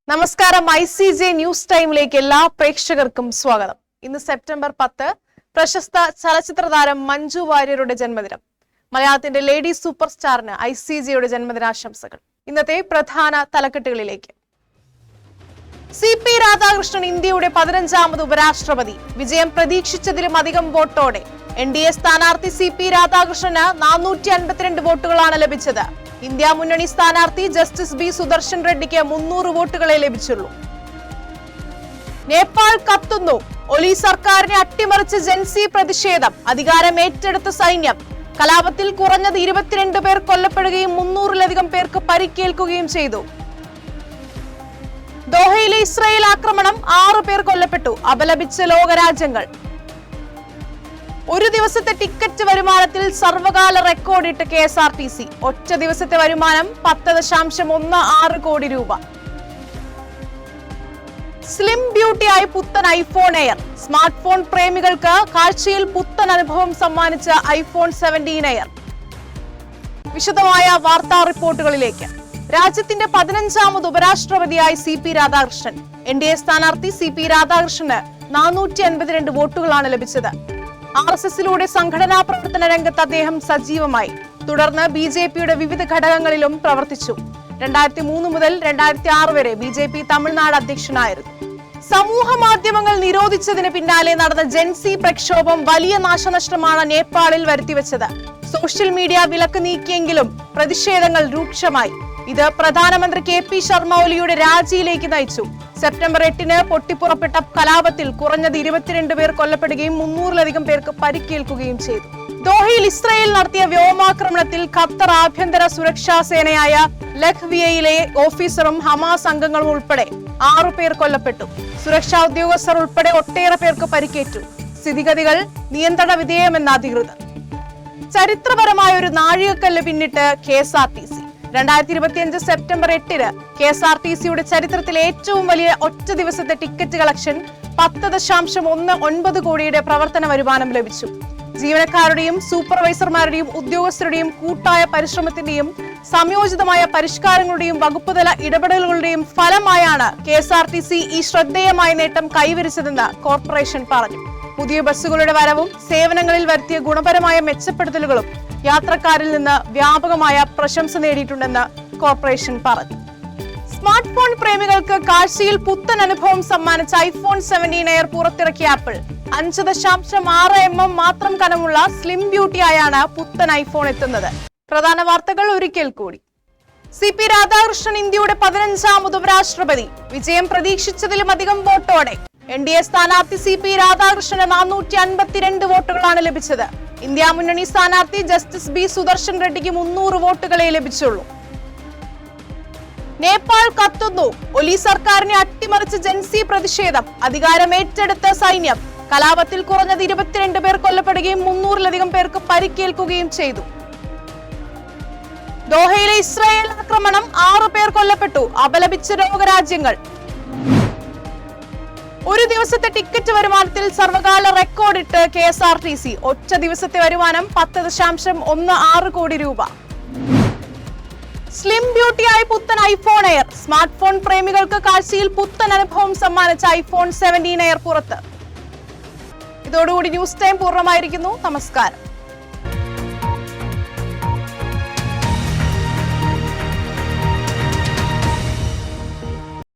നമസ്കാരം. ICJ news ടൈമിലേക്ക് എല്ലാ പ്രേക്ഷകർക്കും സ്വാഗതം. ഇന്ന് സെപ്റ്റംബർ 10 പ്രശസ്ത ചലച്ചിത്ര താരം മഞ്ജു വാര്യരുടെ ജന്മദിനം. മലയാളത്തിന്റെ ലേഡി സൂപ്പർ സ്റ്റാറിന് ICJയുടെ ജന്മദിനാശംസകൾ. ഇന്നത്തെ പ്രധാന തലക്കെട്ടുകളിലേക്ക്. CP രാധാകൃഷ്ണൻ ഇന്ത്യയുടെ 15ാമത് ഉപരാഷ്ട്രപതി. വിജയം പ്രതീക്ഷിച്ചതിലും അധികം വോട്ടോടെ. NDA സ്ഥാനാർത്ഥി CP രാധാകൃഷ്ണന് 452 വോട്ടുകളാണ് ലഭിച്ചത്. ഇന്ത്യ മുന്നണി സ്ഥാനാർത്ഥി ജസ്റ്റിസ് ബി സുദർശൻ റെഡ്ഡിക്ക് 300 വോട്ടുകളെ ലഭിച്ചുള്ളൂ. നേപ്പാൾ കത്തുന്നു. ഒലി സർക്കാരിനെ അട്ടിമറിച്ച് ജൻസി പ്രതിഷേധം. അധികാരം ഏറ്റെടുത്ത സൈന്യം. കലാപത്തിൽ കുറഞ്ഞത് 22 പേർ കൊല്ലപ്പെടുകയും 300-ലധികം പേർക്ക് പരിക്കേൽക്കുകയും ചെയ്തു. ദോഹയിലെ ഇസ്രായേൽ ആക്രമണം, 6 പേർ കൊല്ലപ്പെട്ടു. അപലപിച്ച ലോകരാജ്യങ്ങൾ. ഒരു ദിവസത്തെ ടിക്കറ്റ് വരുമാനത്തിൽ സർവകാല റെക്കോർഡിട്ട് KSRTC. ഒറ്റ ദിവസത്തെ വരുമാനം 10.16 കോടി രൂപ. സ്ലിം ബ്യൂട്ടിയായി പുത്തൻ ഐഫോൺ എയർ. സ്മാർട്ട് ഫോൺ പ്രേമികൾക്ക് കാഴ്ചയിൽ പുത്തൻ അനുഭവം സമ്മാനിച്ച iPhone 17 എയർ. വിശദമായ വാർത്താ റിപ്പോർട്ടുകളിലേക്ക്. രാജ്യത്തിന്റെ 15ാമത് ഉപരാഷ്ട്രപതിയായി CP രാധാകൃഷ്ണൻ. NDA സ്ഥാനാർത്ഥി CP രാധാകൃഷ്ണന് 452 വോട്ടുകളാണ് ലഭിച്ചത്. RSSലൂടെ സംഘടനാ പ്രവർത്തന രംഗത്ത് അദ്ദേഹം സജീവമായി. തുടർന്ന് BJPയുടെ വിവിധ ഘടകങ്ങളിലും പ്രവർത്തിച്ചു. 2003 മുതൽ 2006 വരെ BJP തമിഴ്നാട് അധ്യക്ഷനായിരുന്നു. സമൂഹ മാധ്യമങ്ങൾ നിരോധിച്ചതിന് പിന്നാലെ നടന്ന ജൻസി പ്രക്ഷോഭം വലിയ നാശനഷ്ടമാണ് നേപ്പാളിൽ വരുത്തിവെച്ചത്. സോഷ്യൽ മീഡിയ വിലക്ക് നീക്കിയെങ്കിലും പ്രതിഷേധങ്ങൾ രൂക്ഷമായി. ഇത് പ്രധാനമന്ത്രി KP ശർമ്മ ഒലിയുടെ രാജിയിലേക്ക് നയിച്ചു. സെപ്റ്റംബർ 8 പൊട്ടിപ്പുറപ്പെട്ട കലാപത്തിൽ കുറഞ്ഞത് 22 പേർ കൊല്ലപ്പെടുകയും 300-ലധികം പേർക്ക് പരിക്കേൽക്കുകയും ചെയ്തു. ദോഹയിൽ ഇസ്രായേൽ നടത്തിയ വ്യോമാക്രമണത്തിൽ ഖത്തർ ആഭ്യന്തര സുരക്ഷാ സേനയായ ലഖ്വിയയിലെ ഓഫീസറും ഹമാസ് അംഗങ്ങളും ഉൾപ്പെടെ 6 പേർ കൊല്ലപ്പെട്ടു. സുരക്ഷാ ഉദ്യോഗസ്ഥർ ഉൾപ്പെടെ ഒട്ടേറെ പേർക്ക് പരിക്കേറ്റു. സ്ഥിതിഗതികൾ നിയന്ത്രണ വിധേയമെന്ന് അധികൃതർ. ചരിത്രപരമായ ഒരു നാഴികക്കല്ല് പിന്നിട്ട് KSRTC. 2025 സെപ്റ്റംബർ 8 KSRTCയുടെ ചരിത്രത്തിലെ ഏറ്റവും വലിയ ഒറ്റ ദിവസത്തെ ടിക്കറ്റ് കളക്ഷൻ 10.19 കോടിയുടെ പ്രവർത്തന വരുമാനം ലഭിച്ചു. ജീവനക്കാരുടെയും സൂപ്പർവൈസർമാരുടെയും ഉദ്യോഗസ്ഥരുടെയും കൂട്ടായ പരിശ്രമത്തിന്റെയും സംയോജിതമായ പരിഷ്കാരങ്ങളുടെയും വകുപ്പുതല ഇടപെടലുകളുടെയും ഫലമായാണ് KSRTC ഈ ശ്രദ്ധേയമായ നേട്ടം കൈവരിച്ചതെന്ന് കോർപ്പറേഷൻ പറഞ്ഞു. പുതിയ ബസ്സുകളുടെ വരവും സേവനങ്ങളിൽ വരുത്തിയ ഗുണപരമായ മെച്ചപ്പെടുത്തലുകളും യാത്രക്കാരിൽ നിന്ന് വ്യാപകമായ പ്രശംസ നേടിയിട്ടുണ്ടെന്ന് കോർപ്പറേഷൻ പറഞ്ഞു. സ്മാർട്ട് ഫോൺ പ്രേമികൾക്ക് കാഴ്ചയിൽ പുത്തൻ അനുഭവം സമ്മാനിച്ച iPhone 17 എയർ പുറത്തിറക്കിയ ആപ്പിൾ. 5.6 mm മാത്രം കനമുള്ള സ്ലിം ബ്യൂട്ടിയായാണ് പുത്തൻ ഐഫോൺ എത്തുന്നത്. പ്രധാന വാർത്തകൾ ഒരിക്കൽ കൂടി. CP രാധാകൃഷ്ണൻ ഇന്ത്യയുടെ 15ാമത് ഉപരാഷ്ട്രപതി. വിജയം പ്രതീക്ഷിച്ചതിലും അധികം വോട്ടോടെ. NDA സ്ഥാനാർത്ഥി CP രാധാകൃഷ്ണന് 452 വോട്ടുകളാണ് ലഭിച്ചത്. ഇന്ത്യ മുന്നണി സ്ഥാനാർത്ഥി ജസ്റ്റിസ് ബി സുദർശൻ റെഡ്ഡിക്ക് 300 വോട്ടുകളെ ലഭിച്ചുള്ളൂ. നേപ്പാൾ കത്തുന്നു. ഒലി സർക്കാരിനെ അട്ടിമറിച്ച് ജൻസി പ്രതിഷേധം. അധികാരം ഏറ്റെടുത്ത സൈന്യം. കലാപത്തിൽ കുറഞ്ഞത് 22 പേർ കൊല്ലപ്പെടുകയും 300-ലധികം പേർക്ക് പരിക്കേൽക്കുകയും ചെയ്തു. ദോഹയിലെ ഇസ്രായേൽ ആക്രമണം, 6 പേർ കൊല്ലപ്പെട്ടു. അപലപിച്ച ലോകരാജ്യങ്ങൾ. ഒരു ദിവസത്തെ ടിക്കറ്റ് വരുമാനത്തിൽ സർവകാല റെക്കോർഡിട്ട് KSRTC. ഒറ്റ ദിവസത്തെ വരുമാനം 10.16 കോടി രൂപ. സ്ലിം ബ്യൂട്ടിയായി പുത്തൻ ഐഫോൺ എയർ. സ്മാർട്ട് ഫോൺ പ്രേമികൾക്ക് കാഴ്ചയിൽ പുത്തൻ അനുഭവം സമ്മാനിച്ച iPhone 17 എയർ പുറത്ത്. ഇതോടുകൂടി ന്യൂസ് ടൈം പൂർണ്ണമായിരിക്കുന്നു. നമസ്കാരം.